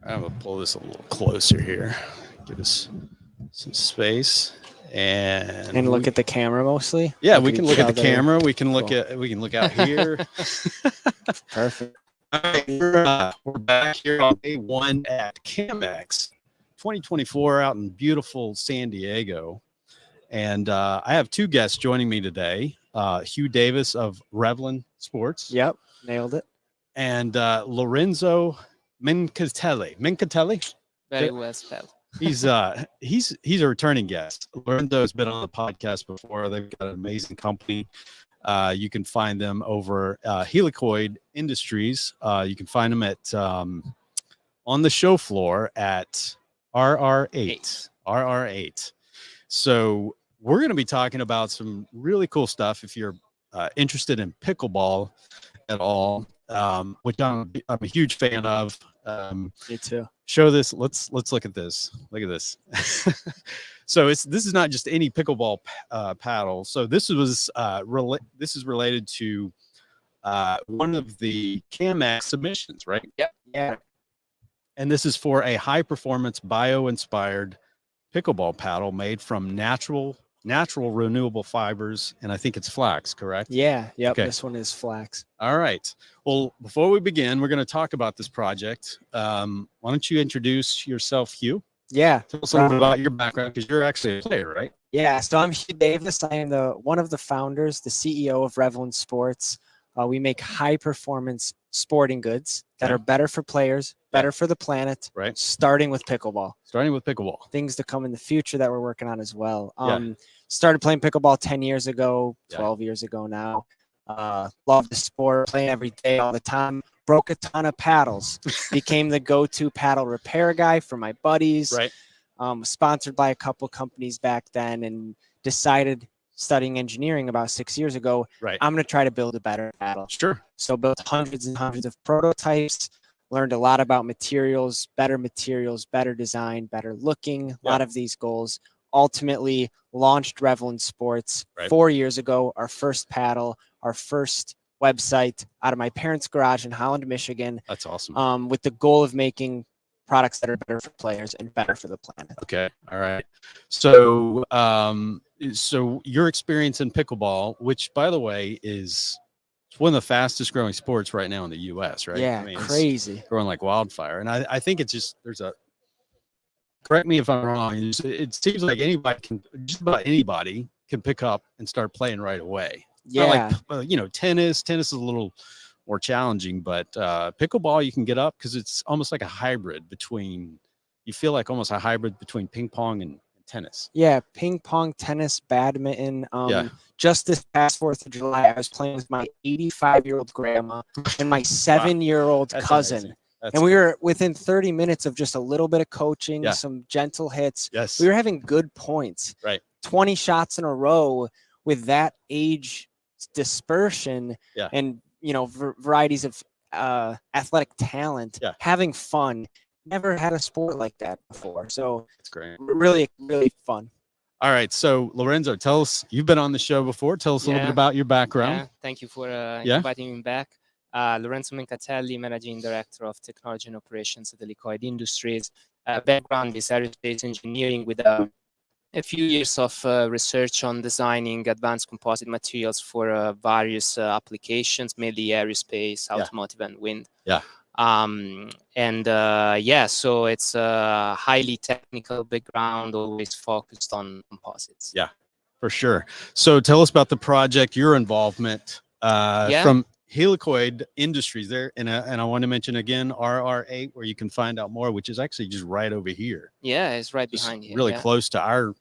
I'm gonna pull this a little closer here. Give us some space And look at the camera mostly. Yeah, we can look at the camera. We can look Cool. we can look out here. Perfect. All right, we're back here on day one at CAMX 2024 out in beautiful San Diego. And I have two guests joining me today. Hugh Davis of Revolin Sports. Yep, nailed it. And Lorenzo Mencattelli. Very well spelled. He's a returning guest. Lorenzo has been on the podcast before. They've got an amazing company. You can find them over Helicoid Industries. You can find them at on the show floor at RR8. RR8. So we're going to be talking about some really cool stuff if you're interested in pickleball at all, which I'm a huge fan of. Me too. Show this. Let's look at this. Look at this. So this is not just any pickleball paddle. So this is related to one of the CAMX submissions, right? Yep. Yeah. And this is for a high performance bio-inspired pickleball paddle made from natural renewable fibers, and I think it's flax, correct? Yeah. Yep. Okay. This one is flax. All right. Well, before we begin, we're going to talk about this project. Why don't you introduce yourself, Hugh? Yeah. Tell us a little bit about your background, because you're actually a player, right? Yeah. So I'm Hugh Davis. I am one of the founders, the CEO of Revolin Sports. We make high performance sporting goods that are better for players, better for the planet. Right. Starting with pickleball. Things to come in the future that we're working on as well. Started playing pickleball 10 years ago, 12 years ago now. Love the sport, playing every day, all the time. Broke a ton of paddles. Became the go-to paddle repair guy for my buddies. Right. Sponsored by a couple companies back then, and decided, studying engineering about 6 years ago, I'm going to try to build a better paddle. Sure. So built hundreds and hundreds of prototypes, learned a lot about materials, better design, better looking, a lot of these goals. Ultimately launched Revolin Sports 4 years ago, our first paddle, our first website out of my parents' garage in Holland, Michigan. That's awesome. With the goal of making products that are better for players and better for the planet. Okay. All right. So, so your experience in pickleball, which by the way is one of the fastest growing sports right now in the U.S., right? Yeah, crazy. Growing like wildfire. And I think it's just, correct me if I'm wrong, it seems like just about anybody can pick up and start playing right away. Yeah. Like, tennis is a little more challenging, but pickleball you can get up because it's almost like a hybrid between ping pong and tennis. Yeah, ping pong, tennis, badminton. Just this past 4th of July, I was playing with my 85-year-old grandma and my 7-year-old cousin. And we were within 30 minutes of just a little bit of coaching, some gentle hits. Yes. We were having good points. Right. 20 shots in a row with that age dispersion and, varieties of athletic talent, having fun. Never had a sport like that before. So it's great. Really, really fun. All right. So Lorenzo, tell us, you've been on the show before. Tell us a little bit about your background. Yeah. Thank you for inviting me back. Lorenzo Mencattelli, Managing Director of Technology and Operations at Helicoid Industries. Background is aerospace engineering with a few years of research on designing advanced composite materials for various applications, mainly aerospace, automotive, and wind. Yeah. So it's a highly technical background, always focused on composites. Yeah, for sure. So tell us about the project, your involvement from Helicoid Industries there. And I want to mention again, RR8, where you can find out more, which is actually just right over here. Yeah, it's right behind you. Really close to our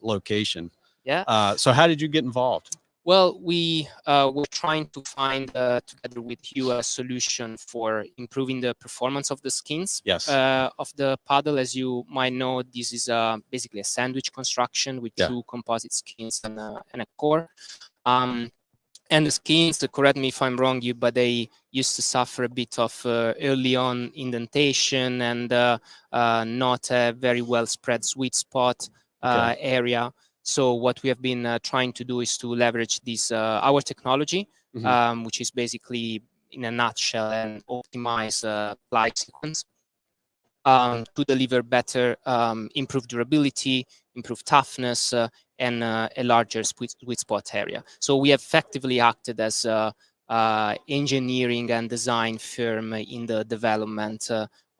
location. Yeah. So how did you get involved? Well, we were trying to find, together with Hugh, a solution for improving the performance of the skins of the paddle. As you might know, this is basically a sandwich construction with two composite skins and a core. And the skins, correct me if I'm wrong, Hugh, but they used to suffer a bit of early on indentation and not a very well spread sweet spot area. So what we have been trying to do is to leverage this our technology, which is basically, in a nutshell, an optimized glide sequence. to deliver better, improved durability, improved toughness, and a larger sweet spot area. So we effectively acted as a engineering and design firm in the development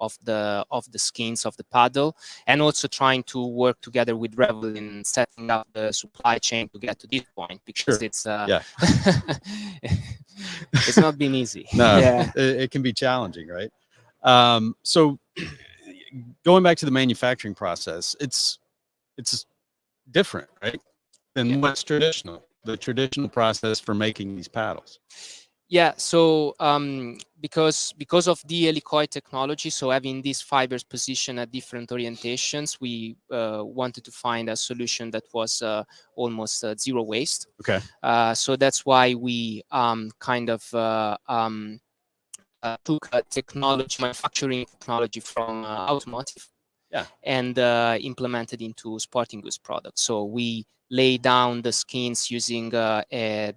of the skins of the paddle, and also trying to work together with Revolin, setting up the supply chain to get to this point, because it's it's not been easy. No, Yeah. it can be challenging, right? So going back to the manufacturing process, it's different, right, than what's traditional, the traditional process for making these paddles. Yeah, so because of the Helicoid technology, so having these fibers positioned at different orientations, we wanted to find a solution that was almost zero waste. Okay. So that's why we kind of took a manufacturing technology from automotive, and implemented into sporting goods products. So we lay down the skins using a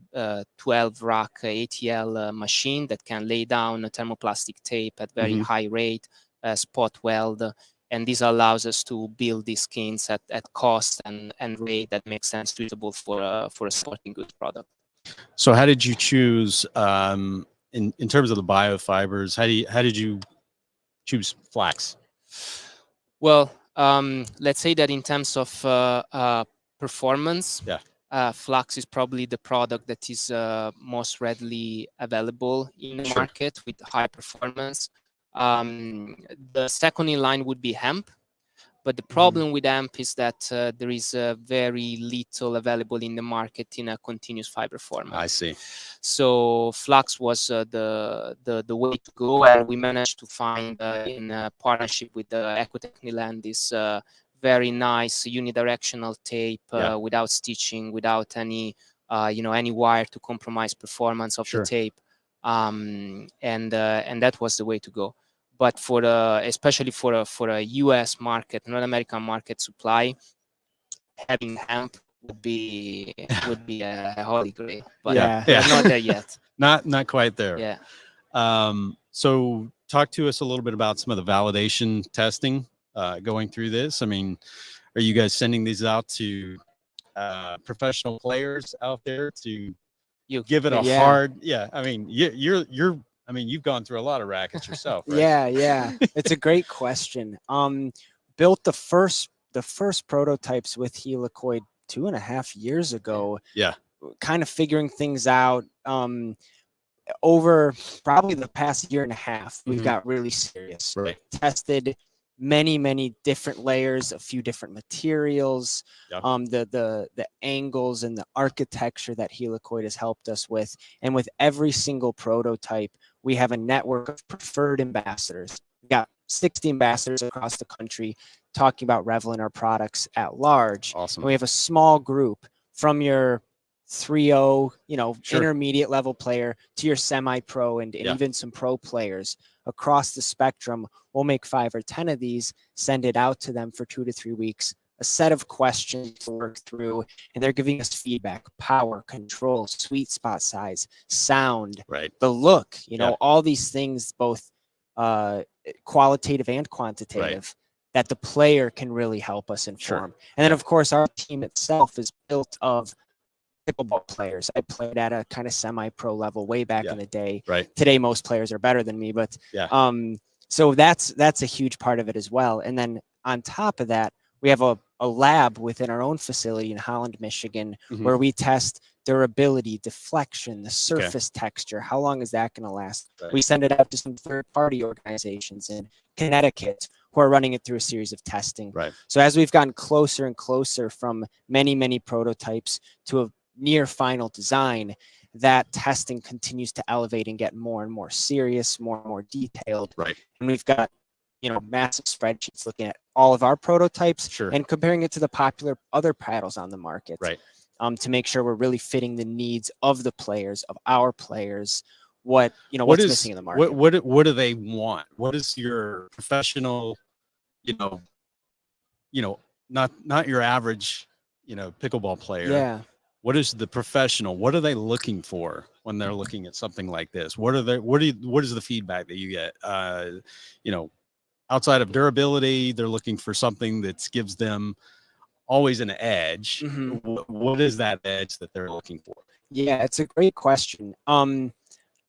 12 rack ATL machine that can lay down a thermoplastic tape at very high rate, spot weld, and this allows us to build these skins at cost and rate that makes sense, suitable for a sporting goods product. So how did you choose in terms of the biofibers? How did you choose flax? Well, let's say that in terms of performance, flax is probably the product that is most readily available in the market with high performance. The second in line would be hemp, but the problem with hemp is that there is very little available in the market in a continuous fiber format. I see. So flax was the way to go, and we managed to find in a partnership with Ecotech Milan this very nice unidirectional tape without stitching, without any any wire to compromise performance of the tape, and that was the way to go. But for especially for a U.S. market, North American market supply, having hemp would be a holy grail. But we're not there yet. Not quite there. Yeah. So talk to us a little bit about some of the validation testing going through this. I mean, are you guys sending these out to professional players out there to give it a hard? Yeah. I mean, you're. I mean, you've gone through a lot of rackets yourself, right? Yeah. It's a great question. Built the first prototypes with Helicoid 2.5 years ago. Yeah. Kind of figuring things out. Over probably the past 1.5 years, we've got really serious. Right. Tested many different layers, a few different materials, the angles and the architecture that Helicoid has helped us with. And with every single prototype, we have a network of preferred ambassadors. We've got 60 ambassadors across the country talking about Revolin, our products at large. Awesome. And we have a small group from your 3.0, intermediate level player to your semi-pro and even some pro players across the spectrum. We'll make 5 or 10 of these, send it out to them for 2 to 3 weeks, a set of questions to work through, and they're giving us feedback: power, control, sweet spot size, sound, the look, all these things, both qualitative and quantitative, that the player can really help us inform. And then, of course, our team itself is built of pickleball players. I played at a kind of semi-pro level way back in the day. Today, most players are better than me, but so that's a huge part of it as well. And then on top of that, we have a lab within our own facility in Holland, Michigan, where we test durability, deflection, the surface texture. How long is that going to last? We send it out to some third-party organizations in Connecticut who are running it through a series of testing. So as we've gotten closer and closer from many prototypes to a near final design, that testing continues to elevate and get more and more serious, more and more detailed. And we've got massive spreadsheets looking at all of our prototypes and comparing it to the popular other paddles on the market, to make sure we're really fitting the needs of the players, of our players, what's missing in the market. What do they want? What is your professional, not your average, pickleball player? What is the professional? What are they looking for when they're looking at something like this? What is the feedback that you get? outside of durability, they're looking for something that gives them always an edge. What is that edge that they're looking for? Yeah, it's a great question.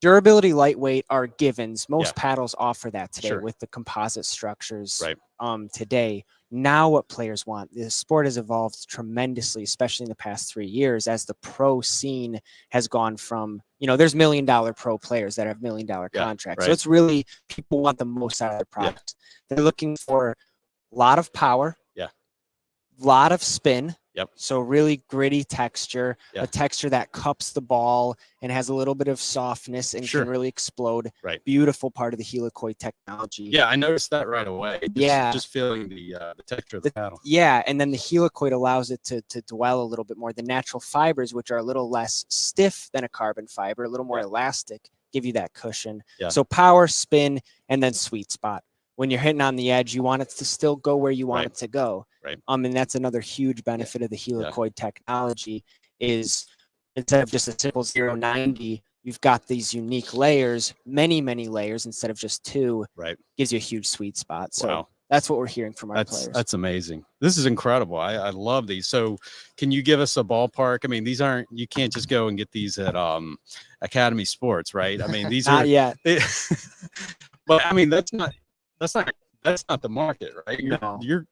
Durability, lightweight are givens. Most paddles offer that today with the composite structures. Today, now what players want, the sport has evolved tremendously, especially in the past 3 years, as the pro scene has gone from, you know, there's $1 million pro players that have $1 million contracts. So it's really, people want the most out of their product. They're looking for a lot of power, lot of spin. So really gritty texture, a texture that cups the ball and has a little bit of softness and can really explode. Beautiful part of the Helicoid technology. Yeah, I noticed that right away. Just feeling the texture of the paddle. Yeah, and then the Helicoid allows it to dwell a little bit more. The natural fibers, which are a little less stiff than a carbon fiber, a little more elastic, give you that cushion. So power, spin, and then sweet spot. When you're hitting on the edge, you want it to still go where you want it to go. And that's another huge benefit of the Helicoid technology is instead of just a simple 0-90, you've got these unique layers, many layers instead of just 2. Gives you a huge sweet spot. So that's what we're hearing from our players. That's amazing. This is incredible. I love these. So can you give us a ballpark? I mean, these aren't, you can't just go and get these at Academy Sports, right? I mean, these not yet. But I mean, that's not the market, right? You're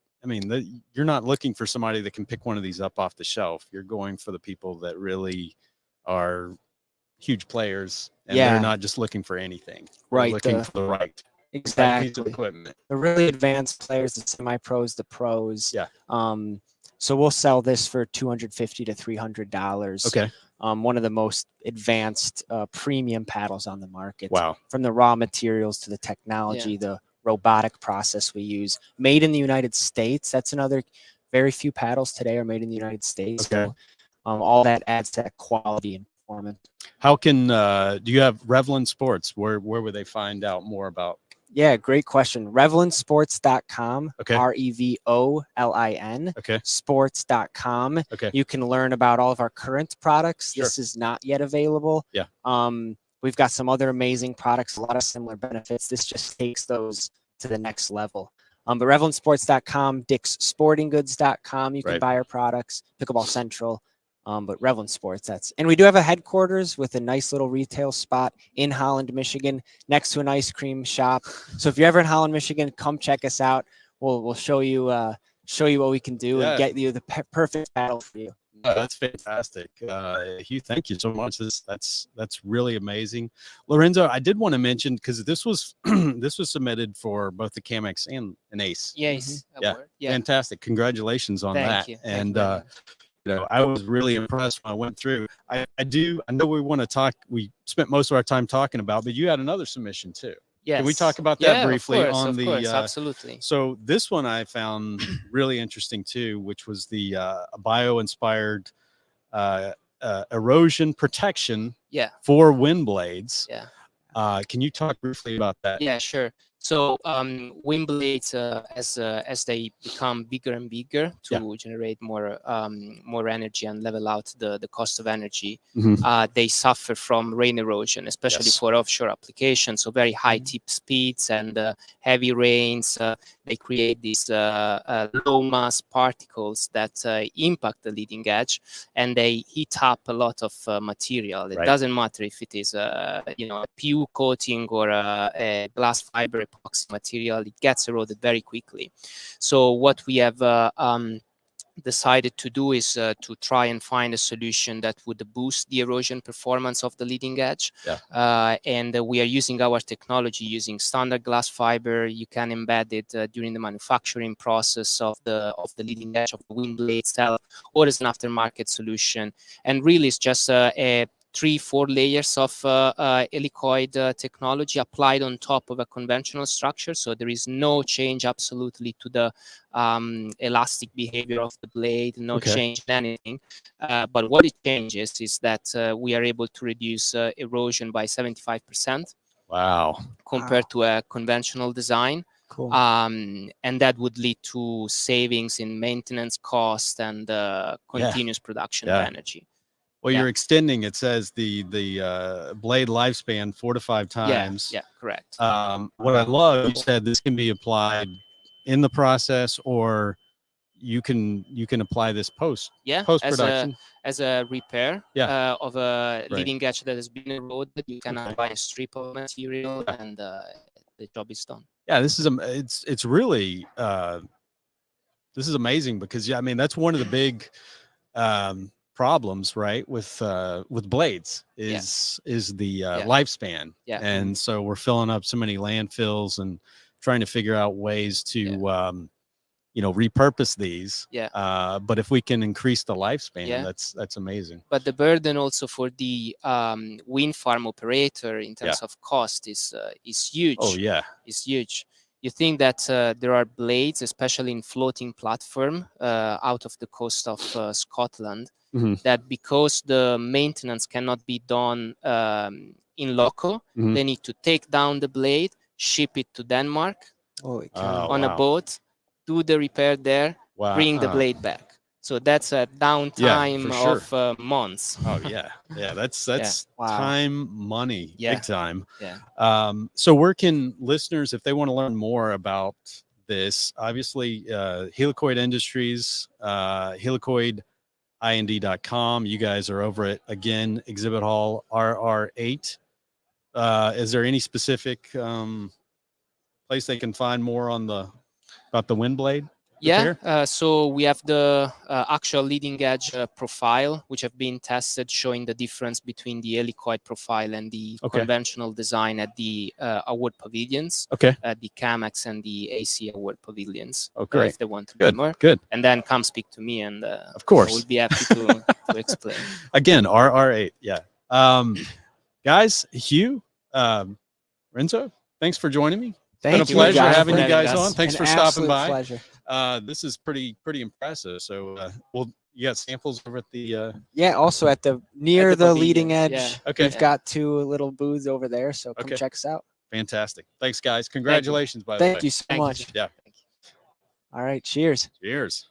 not looking for somebody that can pick one of these up off the shelf. You're going for the people that really are huge players, and they're not just looking for anything. They're looking for the right piece of equipment. The really advanced players, the semi-pros, the pros. So we'll sell this for $250 to $300. One of the most advanced premium paddles on the market. From the raw materials to the technology, the robotic process we use, made in the United States. That's another, very few paddles today are made in the United States. So all that adds to that quality and performance. How can do you have Revolin Sports? Where would they find out more about? Yeah, great question. Revolinsports.com. REVOLIN. Sports.com. You can learn about all of our current products. This is not yet available. We've got some other amazing products, a lot of similar benefits. This just takes those to the next level. But RevolinSports.com, DicksSportingGoods.com, you can buy our products, Pickleball Central, but Revolin Sports, and we do have a headquarters with a nice little retail spot in Holland, Michigan, next to an ice cream shop. So if you're ever in Holland, Michigan, come check us out. We'll show you what we can do and get you the perfect paddle for you. That's fantastic. Hugh, thank you so much. That's really amazing. Lorenzo, I did want to mention, because this was this was submitted for both the CAMX and an ACE. Yes. Fantastic. Congratulations on that. And you know, I was really impressed when I went through. I know we want to talk, we spent most of our time talking about, but you had another submission too. Can we talk about that briefly? Of course, absolutely. So this one I found really interesting too, which was the bio-inspired erosion protection for wind blades. Can you talk briefly about that? Yeah, sure. So wind blades, as they become bigger and bigger to generate more energy and level out the cost of energy, they suffer from rain erosion, especially for offshore applications. So very high tip speeds and heavy rains, they create these low mass particles that impact the leading edge, and they heat up a lot of material. It doesn't matter if it is a PU coating or a glass fiber epoxy material, it gets eroded very quickly. So what we have decided to do is to try and find a solution that would boost the erosion performance of the leading edge. And we are using our technology using standard glass fiber. You can embed it during the manufacturing process of the leading edge of the wind blade itself, or as an aftermarket solution. And really it's just a 3-4 layers of helicoid technology applied on top of a conventional structure. So there is no change absolutely to the elastic behavior of the blade, no change in anything. But what it changes is that we are able to reduce erosion by 75%. Wow. Compared to a conventional design. Cool. And that would lead to savings in maintenance cost and continuous production of energy. Well, you're extending. It says the blade lifespan 4 to 5 times. Yeah, correct. What I love, you said this can be applied in the process, or you can apply this post production as a repair of a Right. leading edge that has been eroded. You can apply a strip of material, and the job is done. Yeah, this is it's really this is amazing, because I mean, that's one of the big problems, right, with blades is the lifespan. Yeah. And so we're filling up so many landfills and trying to figure out ways to you know, repurpose these. But if we can increase the lifespan, that's amazing. But the burden also for the wind farm operator in terms of cost is huge. Oh yeah, is huge. You think that there are blades, especially in floating platform out of the coast of Scotland, that because the maintenance cannot be done in loco, they need to take down the blade, ship it to Denmark on a boat, do the repair there, bring the blade back. So that's a downtime of months. Oh yeah, that's time, money, big time. So where can listeners, if they want to learn more about this, obviously Helicoid Industries, helicoidind.com. You guys are over at, again, Exhibit Hall RR8. Is there any specific place they can find more on about the wind blade? So we have the actual leading edge profile, which have been tested, showing the difference between the Helicoid profile and the conventional design at the award pavilions, the CAMX and the AC award pavilions. If they want to do more. And then come speak to me, and of course we'll be happy to explain. Again, RR8. Guys, Hugh, Renzo, thanks for joining me. Thank you. It's been a pleasure having you guys on. Thanks for stopping by. Pleasure. This is pretty impressive. So, you got samples over at the also at the near the leading edge. We've got 2 little booths over there, so come check us out. Fantastic. Thanks, guys. Congratulations, by the way. Thank you so much. Yeah. All right. Cheers. Cheers.